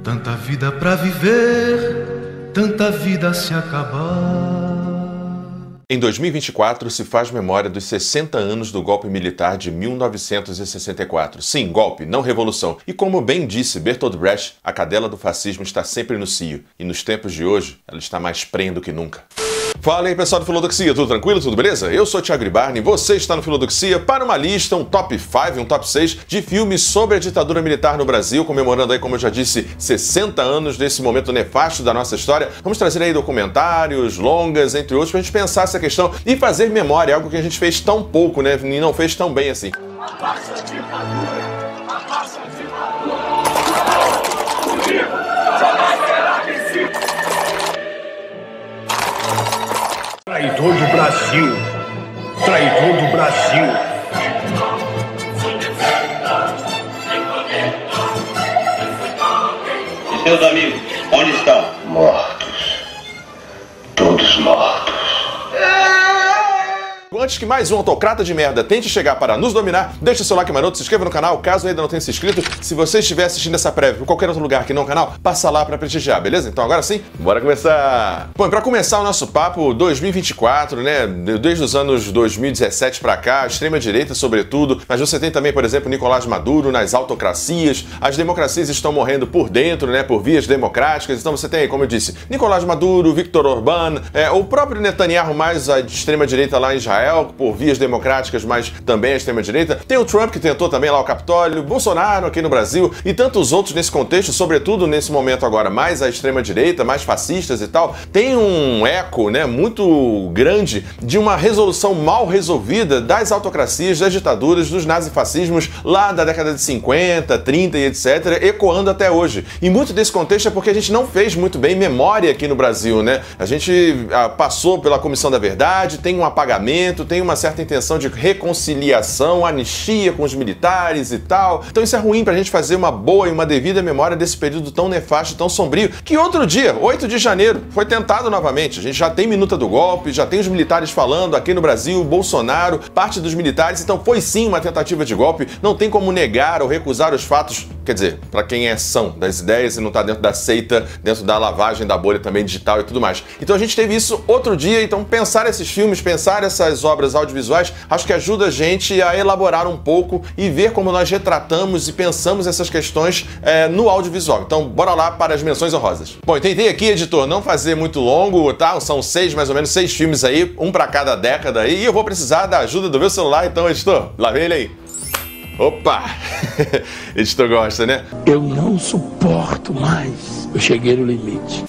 Tanta vida pra viver, tanta vida a se acabar. Em 2024 se faz memória dos 60 anos do golpe militar de 1964. Sim, golpe, não revolução. E como bem disse Bertolt Brecht, a cadela do fascismo está sempre no cio. E nos tempos de hoje, ela está mais prenha do que nunca. Fala aí, pessoal do Filodoxia, tudo tranquilo, tudo beleza? Eu sou o Thiago Gribarni, você está no Filodoxia para uma lista, um top 5, um top 6 de filmes sobre a ditadura militar no Brasil, comemorando aí, como eu já disse, 60 anos desse momento nefasto da nossa história. Vamos trazer aí documentários, longas, entre outros, para a gente pensar essa questão e fazer memória, algo que a gente fez tão pouco, né, e não fez tão bem assim. Abaixa a ditadura! Abaixa a ditadura! Jamais será vencido! Traidor do Brasil! Traidor do Brasil! E seus amigos, onde estão? Mortos. Todos mortos. Antes que mais um autocrata de merda tente chegar para nos dominar, deixa seu like maroto, se inscreva no canal, caso ainda não tenha se inscrito. Se você estiver assistindo essa prévia em qualquer outro lugar que não o canal, passa lá para prestigiar, beleza? Então agora sim, bora começar! Bom, para começar o nosso papo 2024, né, desde os anos 2017 para cá, a extrema-direita sobretudo, mas você tem também, por exemplo, Nicolás Maduro nas autocracias, as democracias estão morrendo por dentro, né, por vias democráticas, então você tem aí, como eu disse, Nicolás Maduro, Viktor Orbán, o próprio Netanyahu mais a extrema-direita lá em Israel, por vias democráticas, mas também a extrema-direita. Tem o Trump, que tentou também lá o Capitólio, Bolsonaro aqui no Brasil e tantos outros nesse contexto, sobretudo nesse momento agora, mais a extrema-direita, mais fascistas e tal. Tem um eco, né, muito grande de uma resolução mal resolvida das autocracias, das ditaduras, dos nazifascismos lá da década de 50, 30 e etc., ecoando até hoje. E muito desse contexto é porque a gente não fez muito bem memória aqui no Brasil, né? A gente passou pela Comissão da Verdade, tem um apagamento, tem uma certa intenção de reconciliação, anistia com os militares e tal. Então isso é ruim pra gente fazer uma boa e uma devida memória desse período tão nefasto, tão sombrio, que outro dia, 8 de janeiro, foi tentado novamente. A gente já tem minuta do golpe, já tem os militares falando aqui no Brasil, Bolsonaro, parte dos militares, então foi sim uma tentativa de golpe, não tem como negar ou recusar os fatos, quer dizer, pra quem é são das ideias e não tá dentro da seita, dentro da lavagem da bolha também digital e tudo mais. Então a gente teve isso outro dia, então pensar esses filmes, pensar essas obras audiovisuais, acho que ajuda a gente a elaborar um pouco e ver como nós retratamos e pensamos essas questões no audiovisual. Então, bora lá para as menções honrosas. Bom, eu tentei aqui, editor, não fazer muito longo, tá? São mais ou menos 6 filmes aí, um para cada década aí, e eu vou precisar da ajuda do meu celular, então, editor, lá vem ele aí. Opa! Editor gosta, né? Eu não suporto mais. Eu cheguei no limite.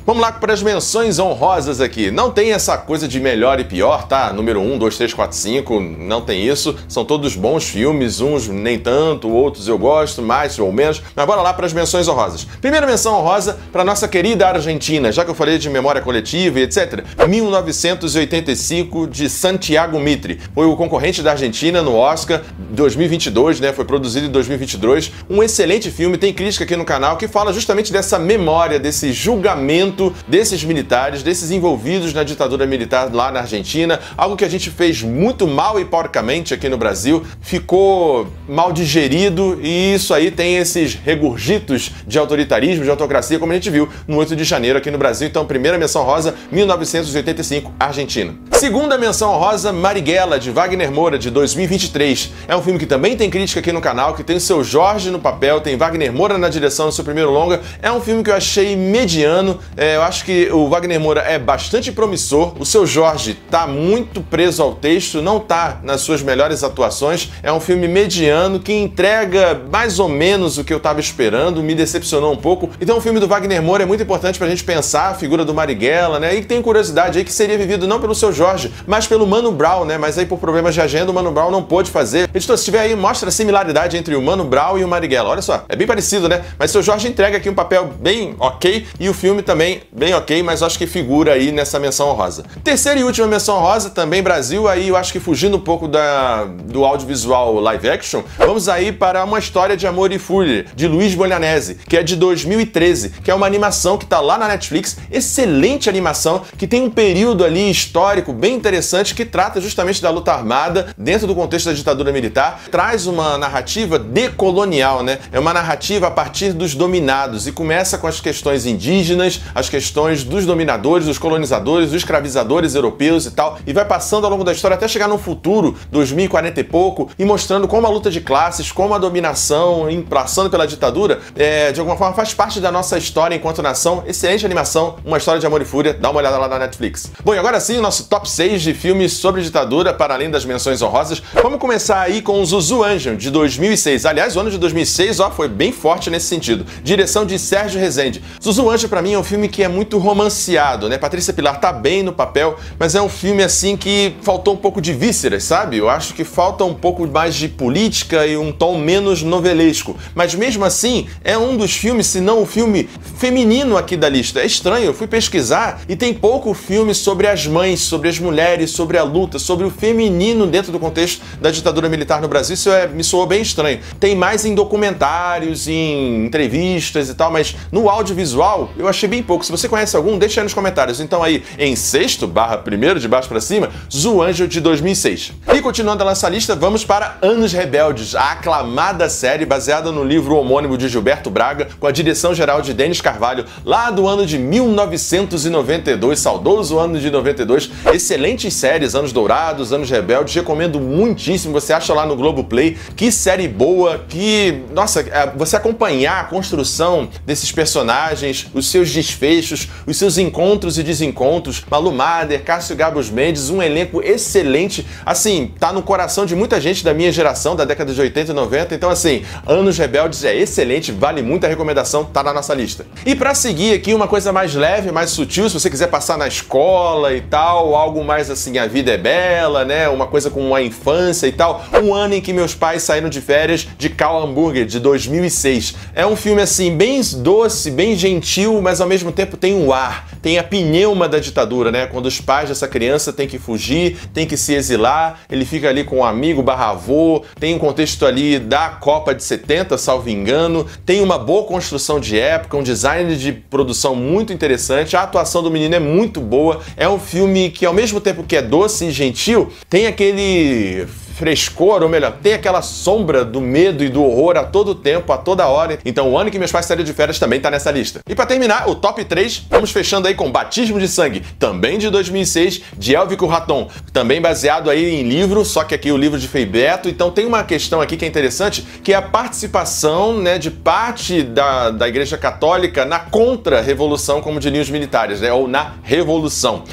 Vamos lá para as menções honrosas aqui. Não tem essa coisa de melhor e pior, tá? Número 1, 2, 3, 4, 5, não tem isso. São todos bons filmes, uns nem tanto, outros eu gosto, mais ou menos. Mas bora lá para as menções honrosas. Primeira menção honrosa para nossa querida Argentina, já que eu falei de memória coletiva e etc. 1985, de Santiago Mitre. Foi o concorrente da Argentina no Oscar 2022, né? Foi produzido em 2022. Um excelente filme, tem crítica aqui no canal que fala justamente dessa memória, desse julgamento desses militares, desses envolvidos na ditadura militar lá na Argentina, algo que a gente fez muito mal e porcamente aqui no Brasil, ficou mal digerido e isso aí tem esses regurgitos de autoritarismo, de autocracia, como a gente viu no 8 de janeiro aqui no Brasil. Então, primeira menção rosa, 1985, Argentina. Segunda menção honrosa, Marighella, de Wagner Moura, de 2023. É um filme que também tem crítica aqui no canal, que tem o seu Jorge no papel, tem Wagner Moura na direção do seu primeiro longa. É um filme que eu achei mediano. Eu acho que o Wagner Moura é bastante promissor, o seu Jorge tá muito preso ao texto, não tá nas suas melhores atuações, é um filme mediano que entrega mais ou menos o que eu tava esperando, me decepcionou um pouco. Então o filme do Wagner Moura é muito importante pra gente pensar a figura do Marighella, né, e tem curiosidade aí que seria vivido não pelo seu Jorge, mas pelo Mano Brown, né, mas aí por problemas de agenda o Mano Brown não pôde fazer. Editor, se tiver aí, mostra a similaridade entre o Mano Brown e o Marighella, olha só, é bem parecido, né, mas o seu Jorge entrega aqui um papel bem ok, e o filme também bem ok, mas acho que figura aí nessa menção honrosa. Terceira e última menção honrosa, também Brasil, aí eu acho que fugindo um pouco do audiovisual live action, vamos aí para Uma História de Amor e Fúria, de Luiz Bolognese, que é de 2013, que é uma animação que tá lá na Netflix, excelente animação, que tem um período ali histórico bem interessante, que trata justamente da luta armada dentro do contexto da ditadura militar, traz uma narrativa decolonial, né? É uma narrativa a partir dos dominados e começa com as questões indígenas, as questões dos dominadores, dos colonizadores, dos escravizadores europeus e tal, e vai passando ao longo da história até chegar no futuro, 2040 e pouco, e mostrando como a luta de classes, como a dominação, passando pela ditadura, de alguma forma faz parte da nossa história enquanto nação. Excelente animação, Uma História de Amor e Fúria, dá uma olhada lá na Netflix. Bom, e agora sim, o nosso top 6 de filmes sobre ditadura, para além das menções honrosas. Vamos começar aí com o Zuzu Anjo, de 2006. Aliás, o ano de 2006, foi bem forte nesse sentido. Direção de Sérgio Rezende. Zuzu Anjo, pra mim, é um filme que é muito romanceado, né? Patrícia Pilar tá bem no papel, mas é um filme, assim, que faltou um pouco de vísceras, sabe? Eu acho que falta um pouco mais de política e um tom menos novelesco. Mas mesmo assim, é um dos filmes, se não o filme feminino aqui da lista. É estranho, eu fui pesquisar e tem pouco filme sobre as mães, sobre as mulheres, sobre a luta, sobre o feminino dentro do contexto da ditadura militar no Brasil. Isso me soou bem estranho. Tem mais em documentários, em entrevistas e tal, mas no audiovisual eu achei bem pouco. Se você conhece algum, deixa aí nos comentários. Então aí, em sexto, primeiro, de baixo pra cima, Zuzu Anjo, de 2006. E continuando a nossa lista, vamos para Anos Rebeldes, a aclamada série baseada no livro homônimo de Gilberto Braga, com a direção geral de Denis Carvalho, lá do ano de 1992, saudoso ano de 92. Excelentes séries, Anos Dourados, Anos Rebeldes, recomendo muitíssimo. Você acha lá no Globoplay. Que série boa, nossa, você acompanhar a construção desses personagens, os seus desfechos, os seus encontros e desencontros, Malu Mader, Cássio Gabos Mendes, um elenco excelente, assim, tá no coração de muita gente da minha geração, da década de 80 e 90, então assim, Anos Rebeldes é excelente, vale muito a recomendação, tá na nossa lista. E pra seguir aqui, uma coisa mais leve, mais sutil, se você quiser passar na escola e tal, algo mais assim, A Vida é Bela, né, uma coisa com a infância e tal, um ano em que meus pais saíram de férias, de Cal Hambúrguer, de 2006. É um filme assim, bem doce, bem gentil, mas ao mesmo tempo tem um ar, tem a pneuma da ditadura, né, quando os pais dessa criança têm que fugir, têm que se exilar, ele fica ali com um amigo /avô, tem um contexto ali da Copa de 70, salvo engano, tem uma boa construção de época, um design de produção muito interessante, a atuação do menino é muito boa, é um filme que ao mesmo tempo que é doce e gentil, tem aquele frescor, ou melhor, tem aquela sombra do medo e do horror a todo tempo, a toda hora. Então o ano que meus pais saíram de férias também tá nessa lista. E pra terminar, o top 3, vamos fechando aí com Batismo de Sangue, também de 2006, de Elvico Raton, também baseado aí em livro, só que aqui o livro de Frei Beto. Então tem uma questão aqui que é interessante, que é a participação, né, de parte da Igreja Católica na contra-revolução, como diriam os militares, né, ou na revolução.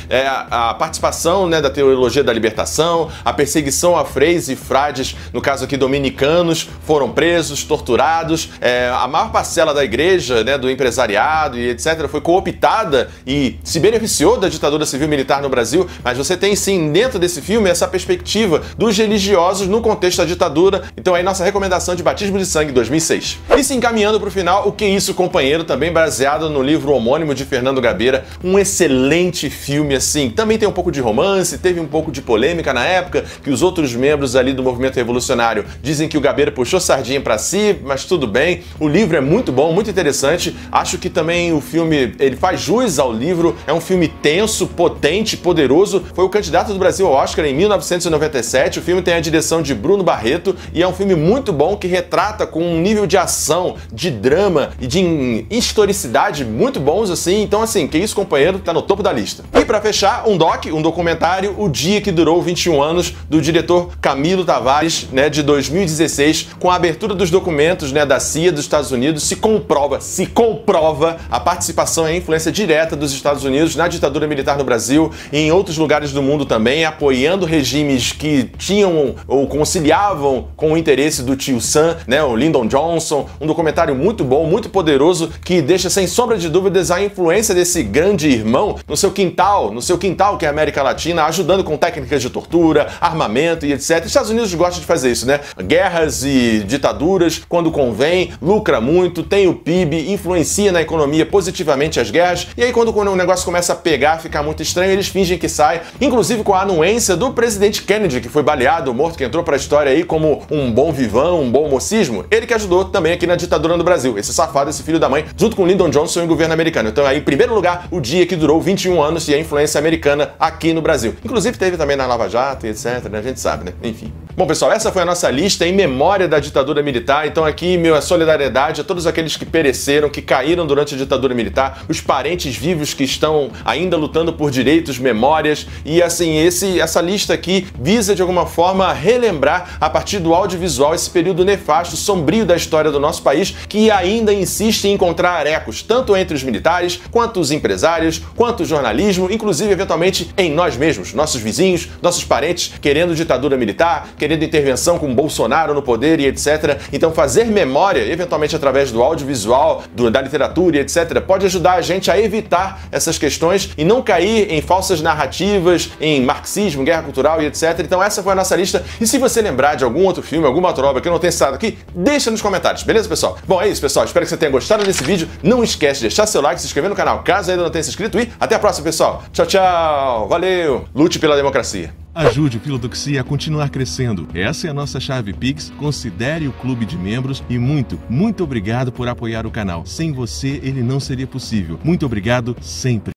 A participação, né, da teologia da libertação, a perseguição a freis e frades, no caso aqui dominicanos, foram presos, torturados. A maior parcela da igreja, né, do empresariado e etc. foi cooptada e se beneficiou da ditadura civil-militar no Brasil, mas você tem sim dentro desse filme essa perspectiva dos religiosos no contexto da ditadura. Então aí nossa recomendação de Batismo de Sangue 2006. E se encaminhando para o final, O Que Isso, Companheiro, também baseado no livro homônimo de Fernando Gabeira, um excelente filme assim, também tem um pouco de romance, teve um pouco de polêmica na época, que os outros membros ali do movimento revolucionário dizem que o Gabeira puxou sardinha pra si, mas tudo bem. O livro é muito bom, muito interessante. Acho que também o filme, ele faz jus ao livro. É um filme tenso, potente, poderoso. Foi o candidato do Brasil ao Oscar em 1997. O filme tem a direção de Bruno Barreto e é um filme muito bom que retrata com um nível de ação, de drama e de historicidade muito bons assim. Então assim, Que Isso, Companheiro, tá no topo da lista. E pra fechar, um documentário, O Dia que Durou 21 Anos, do diretor Camilo Tavares, né, de 2016, com a abertura dos documentos, né, da CIA dos Estados Unidos, se comprova a participação e a influência direta dos Estados Unidos na ditadura militar no Brasil e em outros lugares do mundo também, apoiando regimes que tinham ou conciliavam com o interesse do tio Sam, né, o Lyndon Johnson. Um documentário muito bom, muito poderoso, que deixa sem sombra de dúvidas a influência desse grande irmão no seu quintal que é a América Latina, ajudando com técnicas de tortura, armamento e etc. etc. Os Estados Unidos gostam de fazer isso, né? Guerras e ditaduras, quando convém, lucra muito, tem o PIB, influencia na economia positivamente as guerras, e aí quando o negócio começa a pegar, ficar muito estranho, eles fingem que sai, inclusive com a anuência do presidente Kennedy, que foi baleado, morto, que entrou pra história aí como um bom vivão, um bom mocismo, ele que ajudou também aqui na ditadura no Brasil, esse safado, esse filho da mãe, junto com Lyndon Johnson e o governo americano. Então aí, em primeiro lugar, o dia que durou 21 anos e a influência americana aqui no Brasil. Inclusive teve também na Lava Jato e etc, né? A gente sabe, né? Enfim. Bom, pessoal, essa foi a nossa lista em memória da ditadura militar. Então aqui, minha solidariedade a todos aqueles que pereceram, que caíram durante a ditadura militar, os parentes vivos que estão ainda lutando por direitos, memórias, e assim, essa lista aqui visa de alguma forma relembrar a partir do audiovisual esse período nefasto, sombrio da história do nosso país, que ainda insiste em encontrar ecos, tanto entre os militares, quanto os empresários, quanto o jornalismo, inclusive eventualmente em nós mesmos, nossos vizinhos, nossos parentes, querendo ditadura militar, querendo intervenção com Bolsonaro no poder e etc. Então fazer memória, eventualmente através do audiovisual, da literatura e etc., pode ajudar a gente a evitar essas questões e não cair em falsas narrativas, em marxismo, guerra cultural e etc. Então essa foi a nossa lista. E se você lembrar de algum outro filme, alguma outra obra que eu não tenha citado aqui, deixa nos comentários, beleza, pessoal? Bom, é isso, pessoal. Espero que você tenha gostado desse vídeo. Não esquece de deixar seu like, se inscrever no canal, caso ainda não tenha se inscrito, e até a próxima, pessoal. Tchau, tchau. Valeu. Lute pela democracia. Ajude o Filodoxia a continuar crescendo. Essa é a nossa chave Pix. Considere o clube de membros e muito obrigado por apoiar o canal. Sem você, ele não seria possível. Muito obrigado sempre.